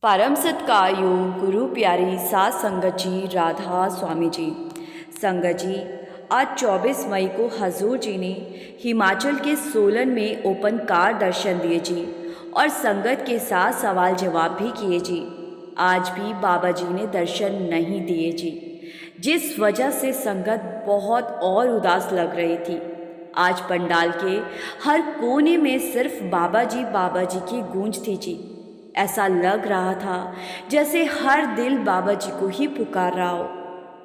परम सत्कार्यो गुरु प्यारी सात संगत जी राधा स्वामी जी। संगत जी, आज 24 मई को हजूर जी ने हिमाचल के सोलन में ओपन कार दर्शन दिए जी और संगत के साथ सवाल जवाब भी किए जी। आज भी बाबा जी ने दर्शन नहीं दिए जी, जिस वजह से संगत बहुत और उदास लग रही थी। आज पंडाल के हर कोने में सिर्फ बाबा जी की गूंज थी जी। ऐसा लग रहा था जैसे हर दिल बाबा जी को ही पुकार रहा हो।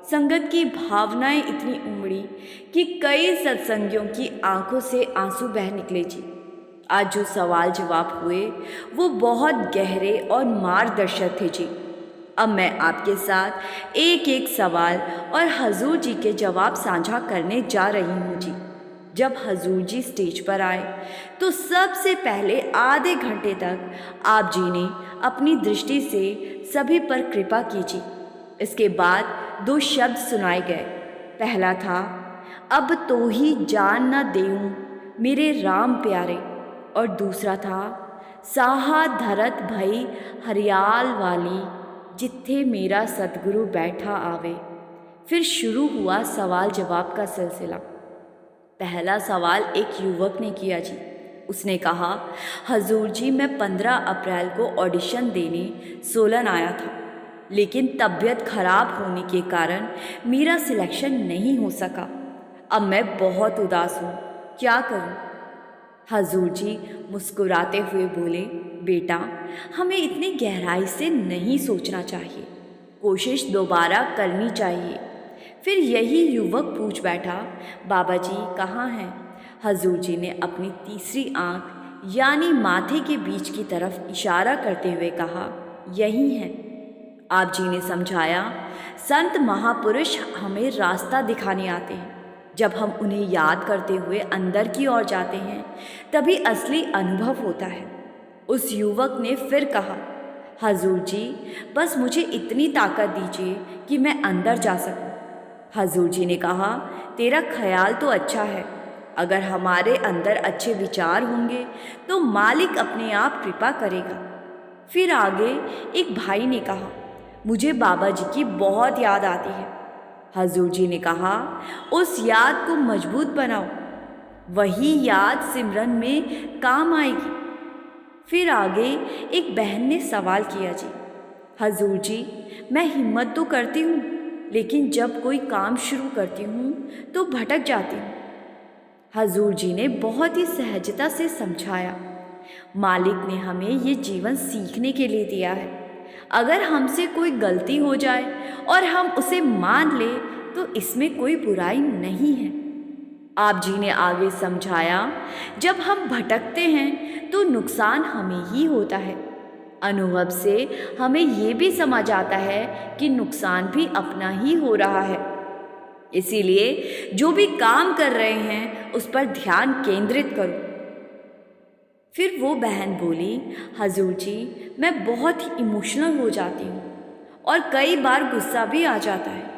संगत की भावनाएं इतनी उमड़ी कि कई सत्संगियों की आंखों से आंसू बह निकले जी। आज जो सवाल जवाब हुए वो बहुत गहरे और मार्गदर्शक थे जी। अब मैं आपके साथ एक एक सवाल और हजूर जी के जवाब साझा करने जा रही हूँ जी। जब हजूर जी स्टेज पर आए तो सबसे पहले आधे घंटे तक आप जी ने अपनी दृष्टि से सभी पर कृपा की जी। इसके बाद दो शब्द सुनाए गए। पहला था, अब तो ही जान न देऊं मेरे राम प्यारे, और दूसरा था, साहा धरत भई हरियाल वाली जिथे मेरा सतगुरु बैठा आवे। फिर शुरू हुआ सवाल जवाब का सिलसिला। पहला सवाल एक युवक ने किया जी। उसने कहा, हजूर जी, मैं 15 अप्रैल को ऑडिशन देने सोलन आया था, लेकिन तबीयत खराब होने के कारण मेरा सिलेक्शन नहीं हो सका। अब मैं बहुत उदास हूँ, क्या करूँ? हजूर जी मुस्कुराते हुए बोले, बेटा, हमें इतनी गहराई से नहीं सोचना चाहिए, कोशिश दोबारा करनी चाहिए। फिर यही युवक पूछ बैठा, बाबा जी कहाँ हैं? हजूर जी ने अपनी तीसरी आंख यानी माथे के बीच की तरफ इशारा करते हुए कहा, यही हैं। आप जी ने समझाया, संत महापुरुष हमें रास्ता दिखाने आते हैं। जब हम उन्हें याद करते हुए अंदर की ओर जाते हैं तभी असली अनुभव होता है। उस युवक ने फिर कहा, हजूर जी, बस मुझे इतनी ताकत दीजिए कि मैं अंदर जा सकूं। हजूर जी ने कहा, तेरा ख्याल तो अच्छा है, अगर हमारे अंदर अच्छे विचार होंगे तो मालिक अपने आप कृपा करेगा। फिर आगे एक भाई ने कहा, मुझे बाबा जी की बहुत याद आती है। हजूर जी ने कहा, उस याद को मजबूत बनाओ, वही याद सिमरन में काम आएगी। फिर आगे एक बहन ने सवाल किया जी, हजूर जी, मैं हिम्मत तो करती हूँ, लेकिन जब कोई काम शुरू करती हूँ तो भटक जाती हूँ। हजूर जी ने बहुत ही सहजता से समझाया, मालिक ने हमें ये जीवन सीखने के लिए दिया है। अगर हमसे कोई गलती हो जाए और हम उसे मान ले तो इसमें कोई बुराई नहीं है। आप जी ने आगे समझाया, जब हम भटकते हैं तो नुकसान हमें ही होता है। अनुभव से हमें ये भी समझ आता है कि नुकसान भी अपना ही हो रहा है। इसीलिए जो भी काम कर रहे हैं उस पर ध्यान केंद्रित करो। फिर वो बहन बोली, हजूर जी, मैं बहुत ही इमोशनल हो जाती हूँ और कई बार गुस्सा भी आ जाता है।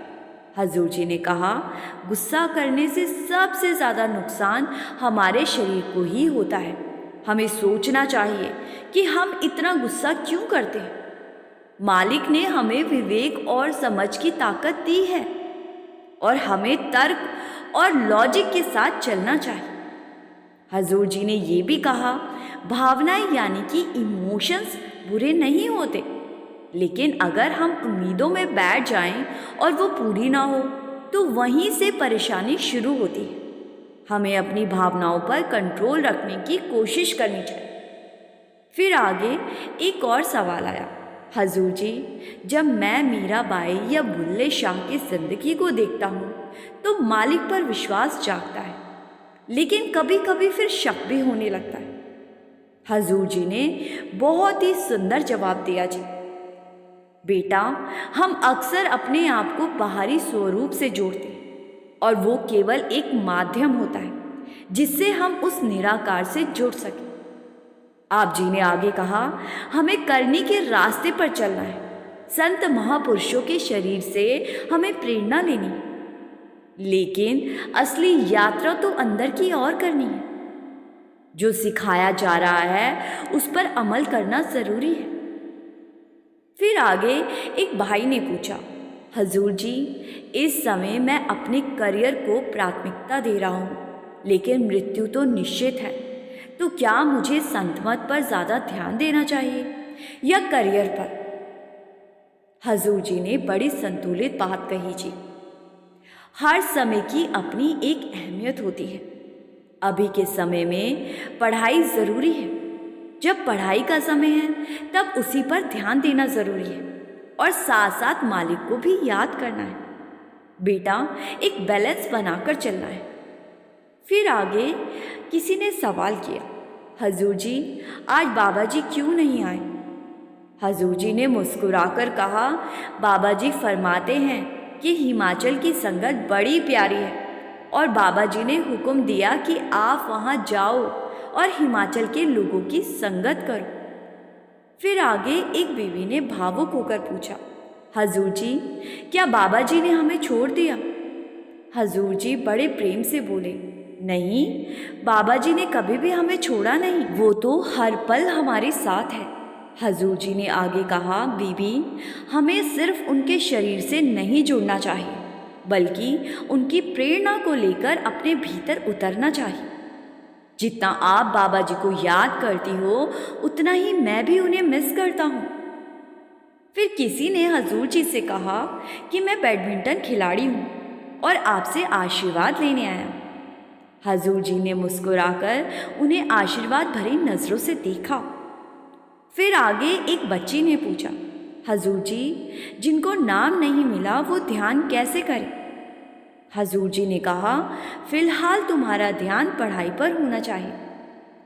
हजूर जी ने कहा, गुस्सा करने से सबसे ज़्यादा नुकसान हमारे शरीर को ही होता है। हमें सोचना चाहिए कि हम इतना गुस्सा क्यों करते हैं। मालिक ने हमें विवेक और समझ की ताकत दी है और हमें तर्क और लॉजिक के साथ चलना चाहिए। हजूर जी ने ये भी कहा, भावनाएं यानी कि इमोशंस बुरे नहीं होते, लेकिन अगर हम उम्मीदों में बैठ जाएं और वो पूरी ना हो तो वहीं से परेशानी शुरू होती है। हमें अपनी भावनाओं पर कंट्रोल रखने की कोशिश करनी चाहिए। फिर आगे एक और सवाल आया, हजूर जी, जब मैं मीराबाई या बुल्ले शाह की जिंदगी को देखता हूँ तो मालिक पर विश्वास जागता है, लेकिन कभी कभी फिर शक भी होने लगता है। हजूर जी ने बहुत ही सुंदर जवाब दिया जी, बेटा, हम अक्सर अपने आप को बाहरी स्वरूप से जोड़ते हैं और वो केवल एक माध्यम होता है जिससे हम उस निराकार से जुड़ सकें। आप जी ने आगे कहा, हमें करने के रास्ते पर चलना है। संत महापुरुषों के शरीर से हमें प्रेरणा लेनी है, लेकिन असली यात्रा तो अंदर की ओर करनी है। जो सिखाया जा रहा है उस पर अमल करना जरूरी है। फिर आगे एक भाई ने पूछा, हजूर जी, इस समय मैं अपने करियर को प्राथमिकता दे रहा हूँ, लेकिन मृत्यु तो निश्चित है, तो क्या मुझे संत मत पर ज़्यादा ध्यान देना चाहिए या करियर पर? हजूर जी ने बड़ी संतुलित बात कही जी। हर समय की अपनी एक अहमियत होती है। अभी के समय में पढ़ाई ज़रूरी है। जब पढ़ाई का समय है तब उसी पर ध्यान देना ज़रूरी है और साथ साथ मालिक को भी याद करना है। बेटा, एक बैलेंस बनाकर चलना है। फिर आगे किसी ने सवाल किया, हजूर जी, आज बाबा जी क्यों नहीं आए? हजूर जी ने मुस्कुराकर कहा, बाबा जी फरमाते हैं कि हिमाचल की संगत बड़ी प्यारी है और बाबा जी ने हुक्म दिया कि आप वहाँ जाओ और हिमाचल के लोगों की संगत करो। फिर आगे एक बीवी ने भावुक होकर पूछा, हजूर जी, क्या बाबा जी ने हमें छोड़ दिया? हजूर जी बड़े प्रेम से बोले, नहीं, बाबा जी ने कभी भी हमें छोड़ा नहीं, वो तो हर पल हमारे साथ है। हजूर जी ने आगे कहा, बीबी, हमें सिर्फ उनके शरीर से नहीं जुड़ना चाहिए, बल्कि उनकी प्रेरणा को लेकर अपने भीतर उतरना चाहिए। जितना आप बाबा जी को याद करती हो, उतना ही मैं भी उन्हें मिस करता हूँ। फिर किसी ने हजूर जी से कहा कि मैं बैडमिंटन खिलाड़ी हूँ और आपसे आशीर्वाद लेने आया। हजूर जी ने मुस्कुराकर उन्हें आशीर्वाद भरी नज़रों से देखा। फिर आगे एक बच्ची ने पूछा, हजूर जी, जिनको नाम नहीं मिला वो ध्यान कैसे करें? हजूर जी ने कहा, फिलहाल तुम्हारा ध्यान पढ़ाई पर होना चाहिए।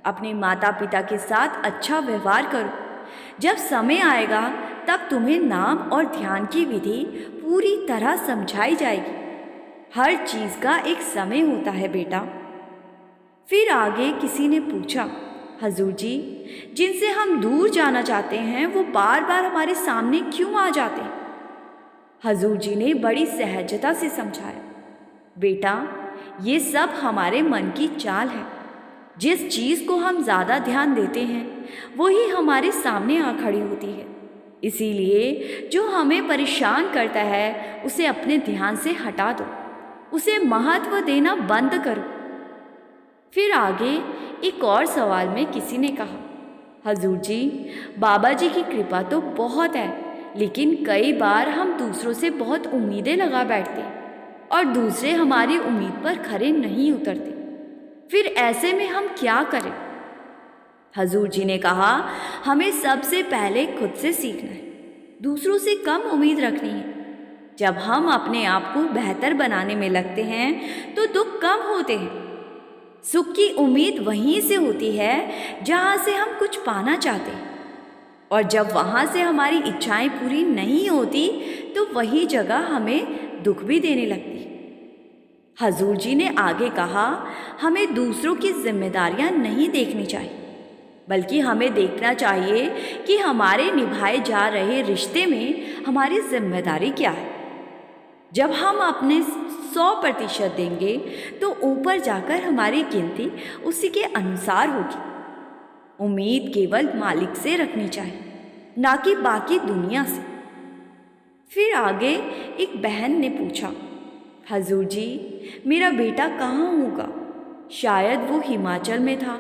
अपने माता पिता के साथ अच्छा व्यवहार करो। जब समय आएगा तब तुम्हें नाम और ध्यान की विधि पूरी तरह समझाई जाएगी। हर चीज़ का एक समय होता है बेटा। फिर आगे किसी ने पूछा, हजूर जी, जिनसे हम दूर जाना चाहते हैं वो बार बार हमारे सामने क्यों आ जाते हैं? हजूर जी ने बड़ी सहजता से समझाया, बेटा, ये सब हमारे मन की चाल है। जिस चीज़ को हम ज़्यादा ध्यान देते हैं वही हमारे सामने आ खड़ी होती है। इसीलिए जो हमें परेशान करता है उसे अपने ध्यान से हटा दो, उसे महत्व देना बंद करो। फिर आगे एक और सवाल में किसी ने कहा, हजूर जी, बाबा जी की कृपा तो बहुत है, लेकिन कई बार हम दूसरों से बहुत उम्मीदें लगा बैठते हैं और दूसरे हमारी उम्मीद पर खरे नहीं उतरते। फिर ऐसे में हम क्या करें? हजूर जी ने कहा, हमें सबसे पहले खुद से सीखना है, दूसरों से कम उम्मीद रखनी है। जब हम अपने आप को बेहतर बनाने में लगते हैं तो दुख कम होते हैं। सुख की उम्मीद वहीं से होती है जहाँ से हम कुछ पाना चाहते हैं, और जब वहाँ से हमारी इच्छाएं पूरी नहीं होती तो वही जगह हमें दुख भी देने लगती है। हजूर जी ने आगे कहा, हमें दूसरों की जिम्मेदारियां नहीं देखनी चाहिए, बल्कि हमें देखना चाहिए कि हमारे निभाए जा रहे रिश्ते में हमारी जिम्मेदारी क्या है। जब हम अपने 100% देंगे तो ऊपर जाकर हमारी गिनती उसी के अनुसार होगी। उम्मीद केवल मालिक से रखनी चाहिए, ना कि बाकी दुनिया से। फिर आगे एक बहन ने पूछा, हजूर जी, मेरा बेटा कहाँ होगा? शायद वो हिमाचल में था।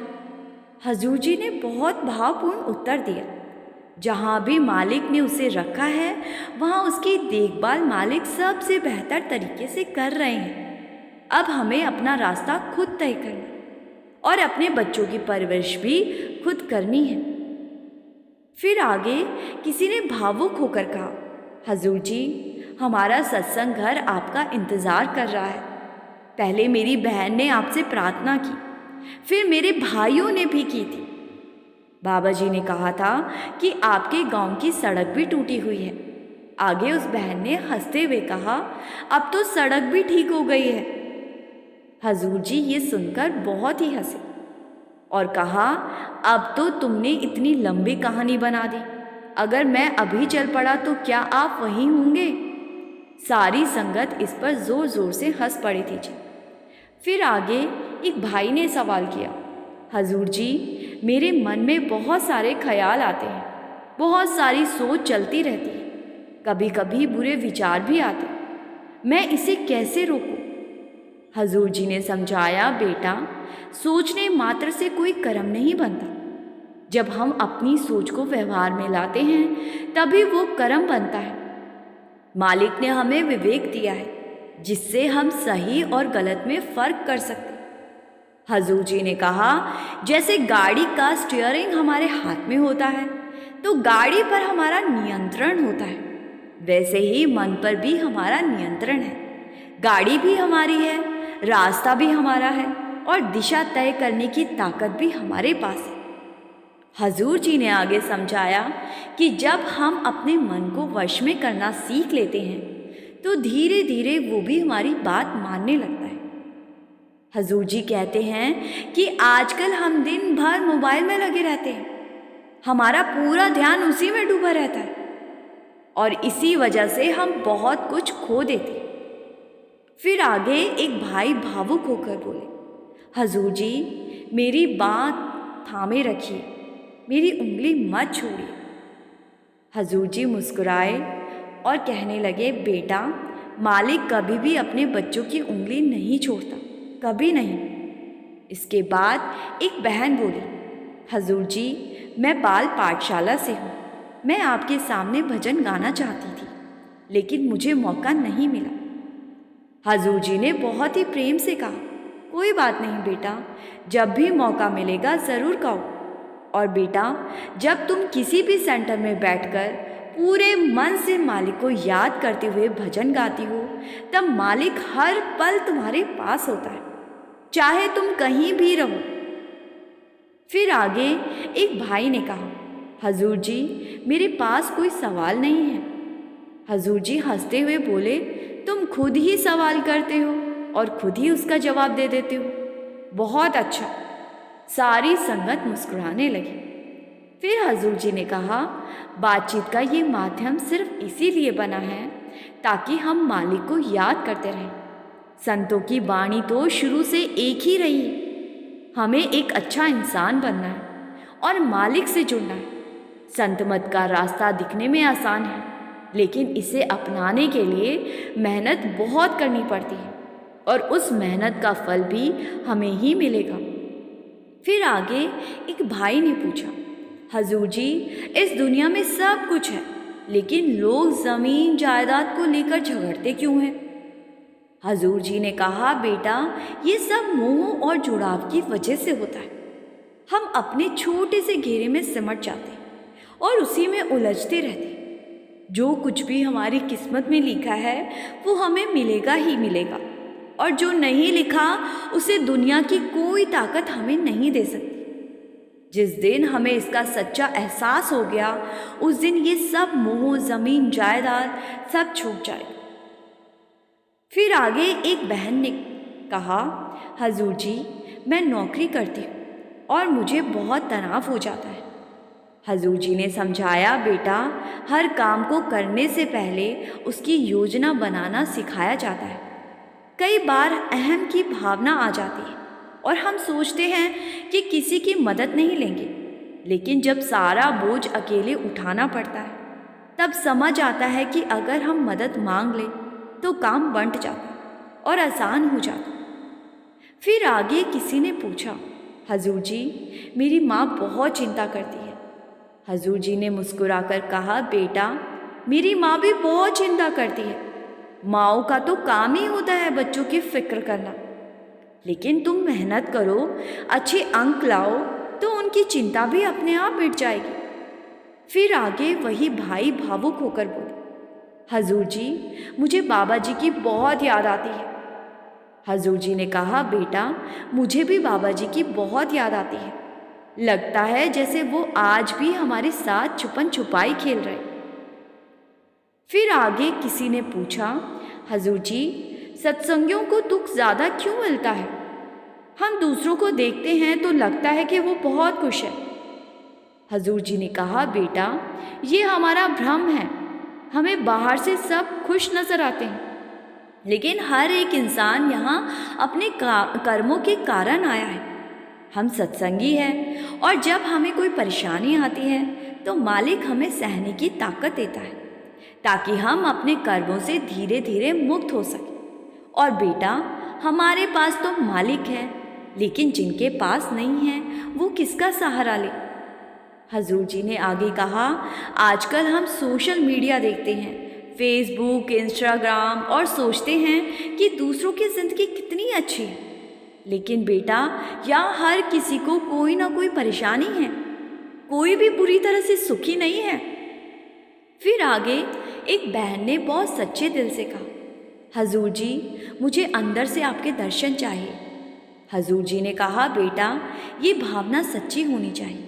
हजूर जी ने बहुत भावपूर्ण उत्तर दिया, जहाँ भी मालिक ने उसे रखा है वहाँ उसकी देखभाल मालिक सबसे बेहतर तरीके से कर रहे हैं। अब हमें अपना रास्ता खुद तय करना और अपने बच्चों की परवरिश भी खुद करनी है। फिर आगे किसी ने भावुक होकर कहा, हजूर जी, हमारा सत्संग घर आपका इंतज़ार कर रहा है। पहले मेरी बहन ने आपसे प्रार्थना की, फिर मेरे भाइयों ने भी की थी। बाबा जी ने कहा था कि आपके गांव की सड़क भी टूटी हुई है। आगे उस बहन ने हंसते हुए कहा, अब तो सड़क भी ठीक हो गई है। हजूर जी ये सुनकर बहुत ही हंसे और कहा, अब तो तुमने इतनी लंबी कहानी बना दी। अगर मैं अभी चल पड़ा तो क्या आप वहीं होंगे? सारी संगत इस पर जोर जोर से हंस पड़ी थी जी। फिर आगे एक भाई ने सवाल किया, हजूर जी, मेरे मन में बहुत सारे ख्याल आते हैं, बहुत सारी सोच चलती रहती है, कभी कभी बुरे विचार भी आते, मैं इसे कैसे रोकूं? हजूर जी ने समझाया, बेटा, सोचने मात्र से कोई कर्म नहीं बनता। जब हम अपनी सोच को व्यवहार में लाते हैं तभी वो कर्म बनता है। मालिक ने हमें विवेक दिया है जिससे हम सही और गलत में फर्क कर सकते। हजूर जी ने कहा, जैसे गाड़ी का स्टीयरिंग हमारे हाथ में होता है तो गाड़ी पर हमारा नियंत्रण होता है, वैसे ही मन पर भी हमारा नियंत्रण है। गाड़ी भी हमारी है, रास्ता भी हमारा है और दिशा तय करने की ताकत भी हमारे पास है। हजूर जी ने आगे समझाया कि जब हम अपने मन को वश में करना सीख लेते हैं तो धीरे धीरे वो भी हमारी बात मानने लगता है। हजूर जी कहते हैं कि आजकल हम दिन भर मोबाइल में लगे रहते हैं, हमारा पूरा ध्यान उसी में डूबा रहता है और इसी वजह से हम बहुत कुछ खो देते हैं। फिर आगे एक भाई भावुक होकर बोले, हजूर जी, मेरी बात थामे रखिए, मेरी उंगली मत छोड़िए। हजूर जी मुस्कुराए और कहने लगे, बेटा, मालिक कभी भी अपने बच्चों की उंगली नहीं छोड़ता, कभी नहीं। इसके बाद एक बहन बोली, हजूर जी, मैं बाल पाठशाला से हूँ, मैं आपके सामने भजन गाना चाहती थी लेकिन मुझे मौका नहीं मिला। हजूर जी ने बहुत ही प्रेम से कहा, कोई बात नहीं बेटा, जब भी मौका मिलेगा ज़रूर गाओ। और बेटा, जब तुम किसी भी सेंटर में बैठकर पूरे मन से मालिक को याद करते हुए भजन गाती हो तब मालिक हर पल तुम्हारे पास होता है, चाहे तुम कहीं भी रहो। फिर आगे एक भाई ने कहा, हजूर जी, मेरे पास कोई सवाल नहीं है। हजूर जी हंसते हुए बोले, तुम खुद ही सवाल करते हो और खुद ही उसका जवाब दे देते हो, बहुत अच्छा। सारी संगत मुस्कुराने लगी। फिर हजूर जी ने कहा, बातचीत का ये माध्यम सिर्फ इसीलिए बना है ताकि हम मालिक को याद करते रहें। संतों की वाणी तो शुरू से एक ही रही, हमें एक अच्छा इंसान बनना है और मालिक से जुड़ना है। संत मत का रास्ता दिखने में आसान है लेकिन इसे अपनाने के लिए मेहनत बहुत करनी पड़ती है और उस मेहनत का फल भी हमें ही मिलेगा। फिर आगे एक भाई ने पूछा, हजूर जी, इस दुनिया में सब कुछ है लेकिन लोग ज़मीन जायदाद को लेकर झगड़ते क्यों हैं? हजूर जी ने कहा, बेटा, ये सब मोह और जुड़ाव की वजह से होता है। हम अपने छोटे से घेरे में सिमट जाते हैं और उसी में उलझते रहते हैं। जो कुछ भी हमारी किस्मत में लिखा है वो हमें मिलेगा ही मिलेगा और जो नहीं लिखा उसे दुनिया की कोई ताकत हमें नहीं दे सकती। जिस दिन हमें इसका सच्चा एहसास हो गया उस दिन ये सब मोह, ज़मीन, जायदाद सब छूट जाएगा। फिर आगे एक बहन ने कहा, हजूर जी, मैं नौकरी करती हूँ और मुझे बहुत तनाव हो जाता है। हजूर जी ने समझाया, बेटा, हर काम को करने से पहले उसकी योजना बनाना सिखाया जाता है। कई बार अहम की भावना आ जाती है और हम सोचते हैं कि किसी की मदद नहीं लेंगे, लेकिन जब सारा बोझ अकेले उठाना पड़ता है तब समझ आता है कि अगर हम मदद मांग लें तो काम बंट जाता और आसान हो जाता। फिर आगे किसी ने पूछा, हजूर जी, मेरी माँ बहुत चिंता करती है। हजूर जी ने मुस्कुराकर कहा, बेटा, मेरी माँ भी बहुत चिंता करती है। माँओं का तो काम ही होता है बच्चों की फिक्र करना, लेकिन तुम मेहनत करो, अच्छे अंक लाओ तो उनकी चिंता भी अपने आप मिट जाएगी। फिर आगे वही भाई भावुक होकर बोले, हजूर जी, मुझे बाबा जी की बहुत याद आती है। हजूर जी ने कहा, बेटा, मुझे भी बाबा जी की बहुत याद आती है। लगता है जैसे वो आज भी हमारे साथ छुपन छुपाई खेल रहे। फिर आगे किसी ने पूछा, हजूर जी, सत्संगियों को दुख ज़्यादा क्यों मिलता है? हम दूसरों को देखते हैं तो लगता है कि वो बहुत खुश है। हजूर जी ने कहा, बेटा, ये हमारा भ्रम है। हमें बाहर से सब खुश नज़र आते हैं लेकिन हर एक इंसान यहाँ अपने कर्मों के कारण आया है। हम सत्संगी हैं और जब हमें कोई परेशानी आती है तो मालिक हमें सहने की ताकत देता है ताकि हम अपने कर्मों से धीरे धीरे मुक्त हो सकें। और बेटा, हमारे पास तो मालिक है, लेकिन जिनके पास नहीं है वो किसका सहारा ले। हजूर जी ने आगे कहा, आजकल हम सोशल मीडिया देखते हैं, फेसबुक, इंस्टाग्राम, और सोचते हैं कि दूसरों की ज़िंदगी कितनी अच्छी है। लेकिन बेटा, यहाँ हर किसी को कोई ना कोई परेशानी है, कोई भी पूरी तरह से सुखी नहीं है। फिर आगे एक बहन ने बहुत सच्चे दिल से कहा, हजूर जी, मुझे अंदर से आपके दर्शन चाहिए। हजूर जी ने कहा, बेटा, ये भावना सच्ची होनी चाहिए,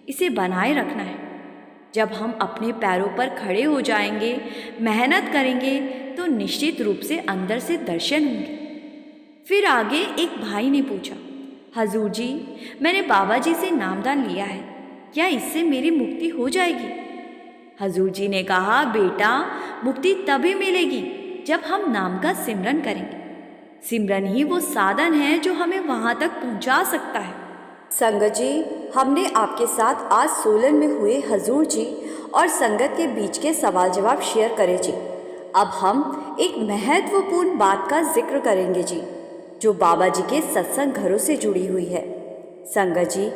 इसे बनाए रखना है। जब हम अपने पैरों पर खड़े हो जाएंगे, मेहनत करेंगे, तो निश्चित रूप से अंदर से दर्शन होंगे। फिर आगे एक भाई ने पूछा, हजूर जी, मैंने बाबा जी से नामदान लिया है, क्या इससे मेरी मुक्ति हो जाएगी? हजूर जी ने कहा, बेटा, मुक्ति तभी मिलेगी जब हम नाम का सिमरन करेंगे। सिमरन ही वो साधन है जो हमें वहाँ तक पहुँचा सकता है। संगत जी, हमने आपके साथ आज सोलन में हुए हजूर जी और संगत के बीच के सवाल जवाब शेयर करे जी। अब हम एक महत्वपूर्ण बात का जिक्र करेंगे जी, जो बाबा जी के सत्संग घरों से जुड़ी हुई है। संगत जी,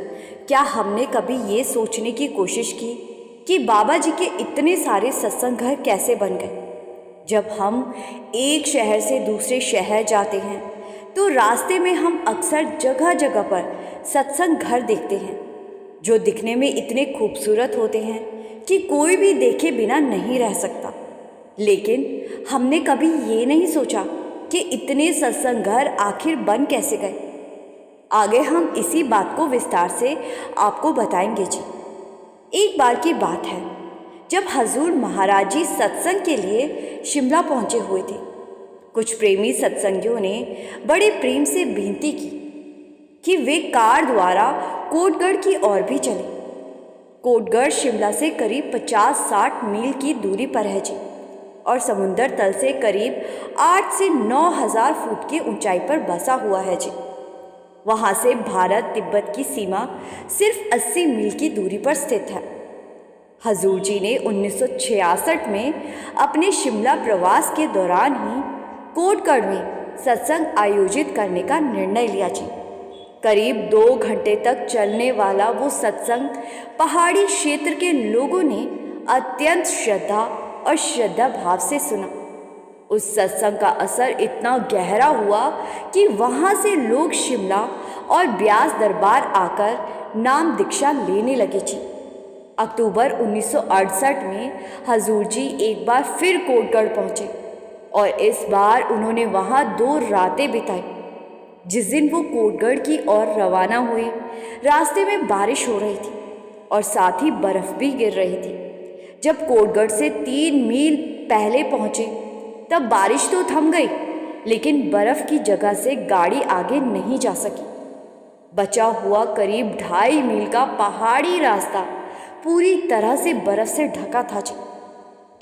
क्या हमने कभी ये सोचने की कोशिश की कि बाबा जी के इतने सारे सत्संग घर कैसे बन गए? जब हम एक शहर से दूसरे शहर जाते हैं तो रास्ते में हम अक्सर जगह जगह पर सत्संग घर देखते हैं, जो दिखने में इतने खूबसूरत होते हैं कि कोई भी देखे बिना नहीं रह सकता। लेकिन हमने कभी ये नहीं सोचा कि इतने सत्संग घर आखिर बन कैसे गए। आगे हम इसी बात को विस्तार से आपको बताएंगे जी। एक बार की बात है, जब हजूर महाराज जी सत्संग के लिए शिमला पहुंचे हुए थे। कुछ प्रेमी सत्संगियों ने बड़े प्रेम से विनती की कि वे कार द्वारा कोटगढ़ की ओर भी चले। कोटगढ़ शिमला से करीब 50-60 मील की दूरी पर है जी, और समुंदर तल से करीब 8 से 9 हज़ार फुट की ऊंचाई पर बसा हुआ है जी। वहाँ से भारत तिब्बत की सीमा सिर्फ 80 मील की दूरी पर स्थित है। हजूर जी ने 1966 में अपने शिमला प्रवास के दौरान ही कोटगढ़ में सत्संग आयोजित करने का निर्णय लिया जी। करीब 2 घंटे तक चलने वाला वो सत्संग पहाड़ी क्षेत्र के लोगों ने अत्यंत श्रद्धा और श्रद्धा भाव से सुना। उस सत्संग का असर इतना गहरा हुआ कि वहाँ से लोग शिमला और ब्यास दरबार आकर नाम दीक्षा लेने लगे जी। अक्टूबर 1968 में हजूर जी एक बार फिर कोटगढ़ पहुँचे, और इस बार उन्होंने वहाँ 2 रातें बिताई। जिस दिन वो कोटगढ़ की ओर रवाना हुए, रास्ते में बारिश हो रही थी और साथ ही बर्फ़ भी गिर रही थी। जब कोटगढ़ से 3 मील पहले पहुँचे तब बारिश तो थम गई, लेकिन बर्फ़ की जगह से गाड़ी आगे नहीं जा सकी। बचा हुआ करीब 2.5 मील का पहाड़ी रास्ता पूरी तरह से बर्फ़ से ढका था जी।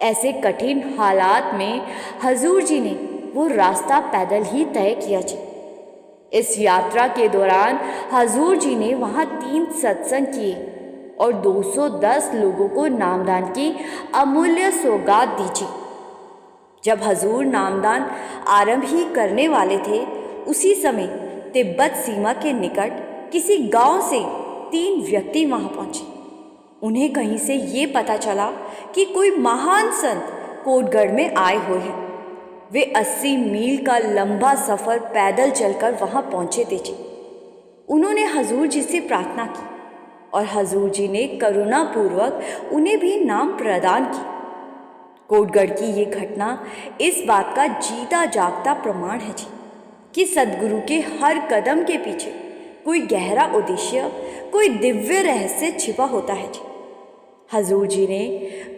ऐसे कठिन हालात में हजूर जी ने वो रास्ता पैदल ही तय किया जी। इस यात्रा के दौरान हजूर जी ने वहाँ 3 सत्संग किए और 210 लोगों को नामदान की अमूल्य सौगात दी जी। जब हजूर नामदान आरंभ ही करने वाले थे, उसी समय तिब्बत सीमा के निकट किसी गांव से 3 व्यक्ति वहां पहुंचे। उन्हें कहीं से ये पता चला कि कोई महान संत कोटगढ़ में आए हुए हैं। वे 80 मील का लंबा सफ़र पैदल चलकर वहां पहुंचे थे जी। उन्होंने हजूर जी से प्रार्थना की और हजूर जी ने करुणापूर्वक उन्हें भी नाम प्रदान की। कोटगढ़ की ये घटना इस बात का जीता जागता प्रमाण है जी कि सद्गुरु के हर कदम के पीछे कोई गहरा उद्देश्य, कोई दिव्य रहस्य छिपा होता है जी। हजूर जी ने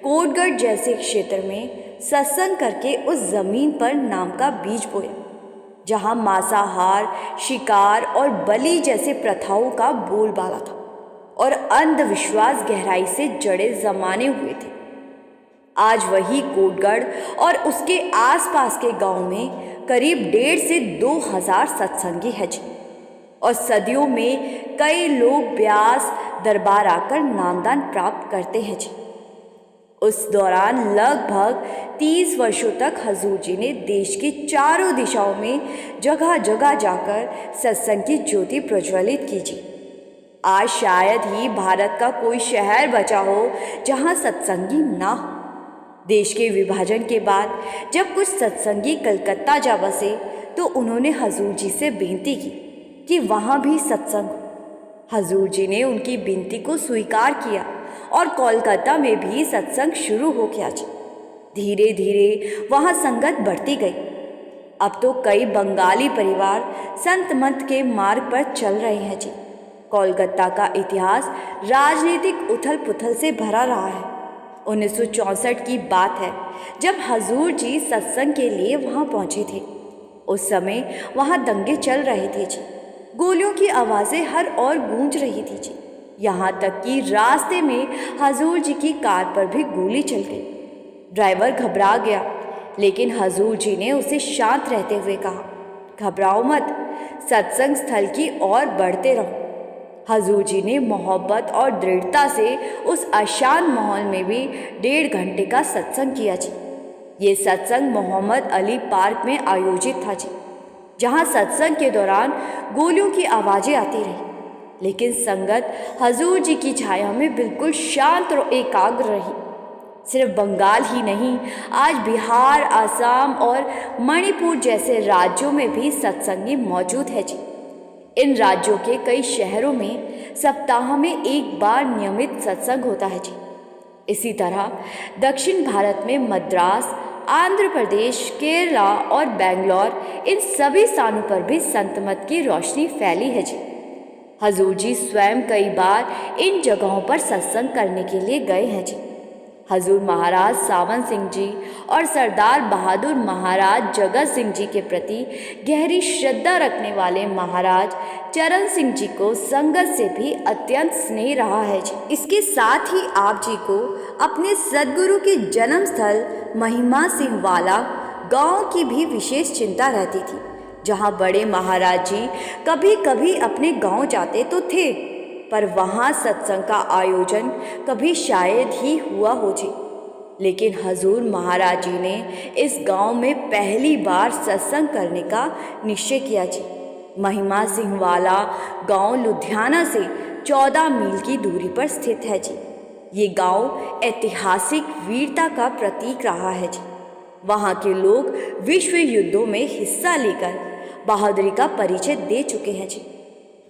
कोटगढ़ जैसे क्षेत्र में सत्संग करके उस ज़मीन पर नाम का बीज बोया, जहाँ मांसाहार, शिकार और बलि जैसे प्रथाओं का बोलबाला था और अंधविश्वास गहराई से जड़े जमाने हुए थे। आज वही कोटगढ़ और उसके आसपास के गांव में करीब 1.5 से 2 हज़ार सत्संगी है जी, और सदियों में कई लोग ब्यास दरबार आकर नामदान प्राप्त करते हैं जी। उस दौरान लगभग 30 वर्षों तक हजूर जी ने देश की चारों दिशाओं में जगह जगह जाकर सत्संग की ज्योति प्रज्वलित की जी। आज शायद ही भारत का कोई शहर बचा हो जहां सत्संगी ना हो। देश के विभाजन के बाद जब कुछ सत्संगी कलकत्ता जा बसे तो उन्होंने हजूर जी से बेनती की कि वहाँ भी सत्संग हो। हजूर जी ने उनकी विनती को स्वीकार किया और कोलकाता में भी सत्संग शुरू हो गया जी। धीरे धीरे वहाँ संगत बढ़ती गई। अब तो कई बंगाली परिवार संत मत के मार्ग पर चल रहे हैं जी। कोलकाता का इतिहास राजनीतिक उथल पुथल से भरा रहा है। 1964 की बात है जब हजूर जी सत्संग के लिए वहाँ पहुँचे थे। उस समय वहाँ दंगे चल रहे थे जी। गोलियों की आवाज़ें हर ओर गूंज रही थी जी। यहाँ तक कि रास्ते में हजूर जी की कार पर भी गोली चल गई। ड्राइवर घबरा गया, लेकिन हजूर जी ने उसे शांत रहते हुए कहा, घबराओ मत, सत्संग स्थल की ओर बढ़ते रहो। हजूर जी ने मोहब्बत और दृढ़ता से उस अशांत माहौल में भी 1.5 घंटे का सत्संग किया जी। ये सत्संग मोहम्मद अली पार्क में आयोजित था जी, जहाँ सत्संग के दौरान गोलियों की आवाज़ें आती रही, लेकिन संगत हजूर जी की छाया में बिल्कुल शांत और एकाग्र रही। सिर्फ बंगाल ही नहीं, आज बिहार, असम और मणिपुर जैसे राज्यों में भी सत्संगी मौजूद है जी। इन राज्यों के कई शहरों में सप्ताह में एक बार नियमित सत्संग होता है जी। इसी तरह दक्षिण भारत में मद्रास, आंध्र प्रदेश, केरला और बेंगलोर, इन सभी स्थानों पर भी संत मत की रोशनी फैली है जी। हजूर जी स्वयं कई बार इन जगहों पर सत्संग करने के लिए गए हैं जी। हजूर महाराज सावन सिंह जी और सरदार बहादुर महाराज जगत सिंह जी के प्रति गहरी श्रद्धा रखने वाले महाराज चरण सिंह जी को संगत से भी अत्यंत स्नेह रहा है जी। इसके साथ ही आप जी को अपने सदगुरु के जन्म स्थल महिमा सिंह वाला गांव की भी विशेष चिंता रहती थी, जहां बड़े महाराज जी कभी कभी अपने गांव जाते तो थे, पर वहाँ सत्संग का आयोजन कभी शायद ही हुआ हो जी। लेकिन हजूर महाराज जी ने इस गांव में पहली बार सत्संग करने का निश्चय किया जी। महिमा सिंह वाला गांव लुधियाना से 14 मील की दूरी पर स्थित है जी। ये गांव ऐतिहासिक वीरता का प्रतीक रहा है जी। वहाँ के लोग विश्व युद्धों में हिस्सा लेकर बहादुरी का परिचय दे चुके हैं जी।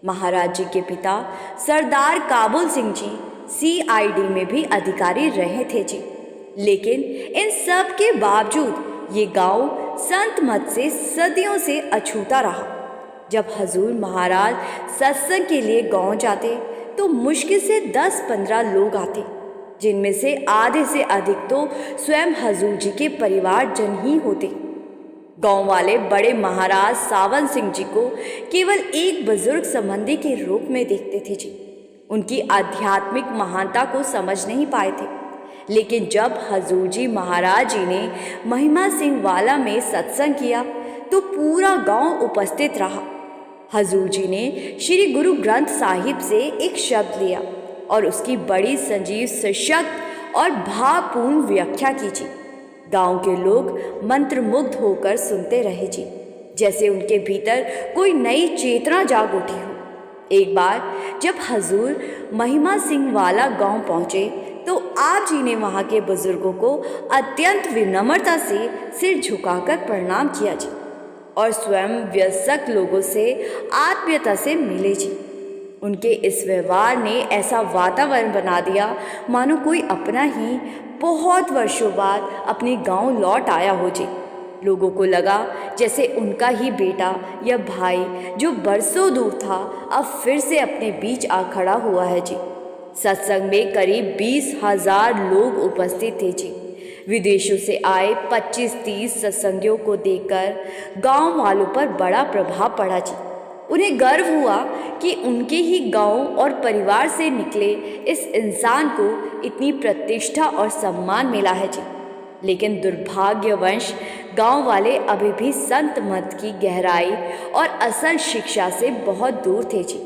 महाराज जी के पिता सरदार काबुल सिंह जी CID में भी अधिकारी रहे थे जी। लेकिन इन सब के बावजूद ये गांव संत मत से सदियों से अछूता रहा। जब हजूर महाराज सत्संग के लिए गांव जाते तो मुश्किल से 10-15 लोग आते, जिनमें से आधे से अधिक तो स्वयं हजूर जी के परिवारजन ही होते। गांव वाले बड़े महाराज सावन सिंह जी को केवल एक बुजुर्ग संबंधी के रूप में देखते थे जी। उनकी आध्यात्मिक महानता को समझ नहीं पाए थे। लेकिन जब हजूर जी महाराज जी ने महिमा सिंह वाला में सत्संग किया तो पूरा गांव उपस्थित रहा। हजूर जी ने श्री गुरु ग्रंथ साहिब से एक शब्द लिया और उसकी बड़ी संजीव सशक्त और भावपूर्ण व्याख्या की जी। गांव के लोग मंत्रमुग्ध होकर सुनते रहे जी, जैसे उनके भीतर कोई नई चेतना जाग उठी हो। एक बार जब हजूर महिमा सिंह वाला गांव पहुंचे तो आप जी ने वहां के बुजुर्गों को अत्यंत विनम्रता से सिर झुकाकर प्रणाम किया जी और स्वयं वयस्क लोगों से आत्मीयता से मिले जी। उनके इस व्यवहार ने ऐसा वातावरण बना दिया मानो कोई अपना ही बहुत वर्षों बाद अपने गांव लौट आया हो जी। लोगों को लगा जैसे उनका ही बेटा या भाई जो बरसों दूर था अब फिर से अपने बीच आ खड़ा हुआ है जी। सत्संग में करीब 20,000 लोग उपस्थित थे जी। विदेशों से आए 25-30 सत्संगियों को देखकर गांव वालों पर बड़ा प्रभाव पड़ा जी। उन्हें गर्व हुआ कि उनके ही गांव और परिवार से निकले इस इंसान को इतनी प्रतिष्ठा और सम्मान मिला है जी। लेकिन दुर्भाग्यवश गांव वाले अभी भी संत मत की गहराई और असल शिक्षा से बहुत दूर थे जी।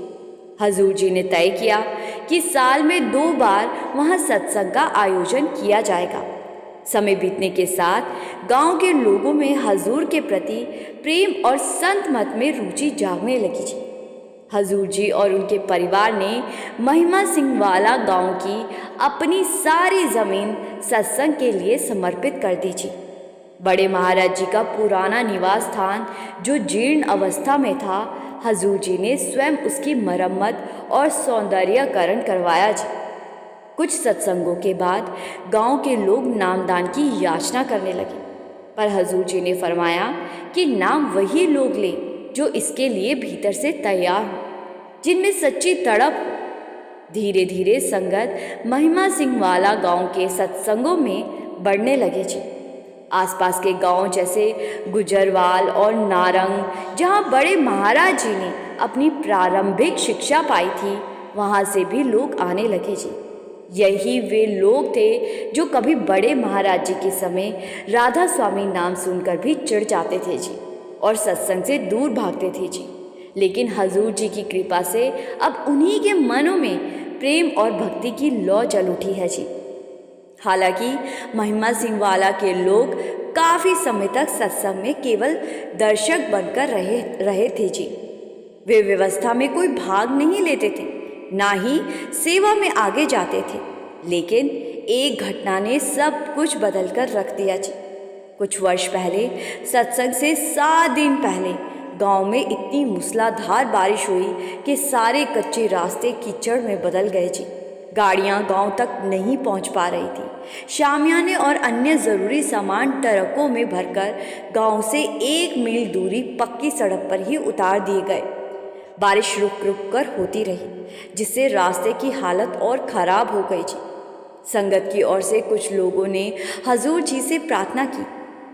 हजूर जी ने तय किया कि साल में 2 बार वहाँ सत्संग का आयोजन किया जाएगा। समय बीतने के साथ गांव के लोगों में हजूर के प्रति प्रेम और संत मत में रुचि जागने लगी जी। हजूर जी और उनके परिवार ने महिमा सिंह वाला गांव की अपनी सारी जमीन सत्संग के लिए समर्पित कर दी जी। बड़े महाराज जी का पुराना निवास स्थान जो जीर्ण अवस्था में था, हजूर जी ने स्वयं उसकी मरम्मत और सौंदर्यकरण करवाया जी। कुछ सत्संगों के बाद गांव के लोग नामदान की याचना करने लगे, पर हजूर जी ने फरमाया कि नाम वही लोग ले जो इसके लिए भीतर से तैयार हो, जिनमें सच्ची तड़प हो। धीरे धीरे संगत महिमा सिंह वाला गांव के सत्संगों में बढ़ने लगे जी। आसपास के गांव जैसे गुजरवाल और नारंग, जहां बड़े महाराज जी ने अपनी प्रारंभिक शिक्षा पाई थी, वहां से भी लोग आने लगे जी। यही वे लोग थे जो कभी बड़े महाराज जी के समय राधा स्वामी नाम सुनकर भी चिढ़ जाते थे जी और सत्संग से दूर भागते थे जी। लेकिन हजूर जी की कृपा से अब उन्हीं के मनों में प्रेम और भक्ति की लौ जल उठी है जी। हालांकि महिमा सिंह वाला के लोग काफ़ी समय तक सत्संग में केवल दर्शक बनकर रहे थे जी। वे व्यवस्था में कोई भाग नहीं लेते थे, ना ही सेवा में आगे जाते थे। लेकिन एक घटना ने सब कुछ बदल कर रख दिया जी। कुछ वर्ष पहले, सत्संग से 7 दिन पहले, गांव में इतनी मूसलाधार बारिश हुई कि सारे कच्चे रास्ते कीचड़ में बदल गए जी। गाड़ियां गांव तक नहीं पहुंच पा रही थी। शामियाने और अन्य ज़रूरी सामान ट्रकों में भरकर गांव से 1 मील दूरी पक्की सड़क पर ही उतार दिए गए। बारिश रुक रुक कर होती रही, जिससे रास्ते की हालत और ख़राब हो गई जी। संगत की ओर से कुछ लोगों ने हजूर जी से प्रार्थना की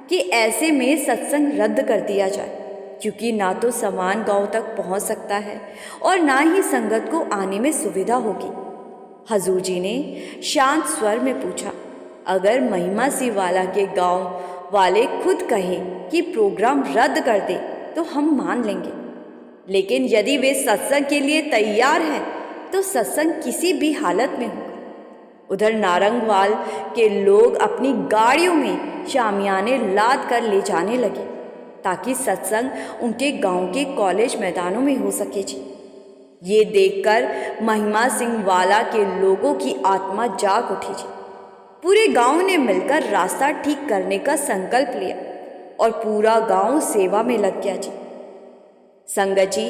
कि ऐसे में सत्संग रद्द कर दिया जाए, क्योंकि ना तो सामान गांव तक पहुंच सकता है और ना ही संगत को आने में सुविधा होगी। हजूर जी ने शांत स्वर में पूछा, अगर महिमा सिंह वाला के गांव वाले खुद कहें कि प्रोग्राम रद्द कर दे तो हम मान लेंगे, लेकिन यदि वे सत्संग के लिए तैयार हैं तो सत्संग किसी भी हालत में होगा। उधर नारंगवाल के लोग अपनी गाड़ियों में शामियाने लाद कर ले जाने लगे ताकि सत्संग उनके गांव के कॉलेज मैदानों में हो सके जी। ये देखकर महिमा सिंह वाला के लोगों की आत्मा जाग उठी जी। पूरे गांव ने मिलकर रास्ता ठीक करने का संकल्प लिया और पूरा गांव सेवा में लग गया जी। संगत जी,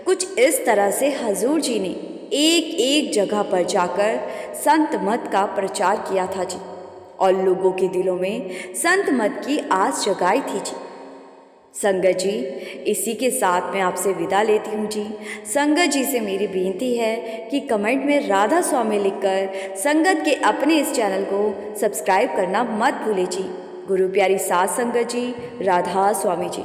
कुछ इस तरह से हजूर जी ने एक एक जगह पर जाकर संत मत का प्रचार किया था जी और लोगों के दिलों में संत मत की आस जगाई थी जी। संगत जी, इसी के साथ मैं आपसे विदा लेती हूँ जी। संगत जी से मेरी बेनती है कि कमेंट में राधा स्वामी लिखकर संगत के अपने इस चैनल को सब्सक्राइब करना मत भूलें जी। गुरु प्यारी साध संगत जी, राधा स्वामी जी।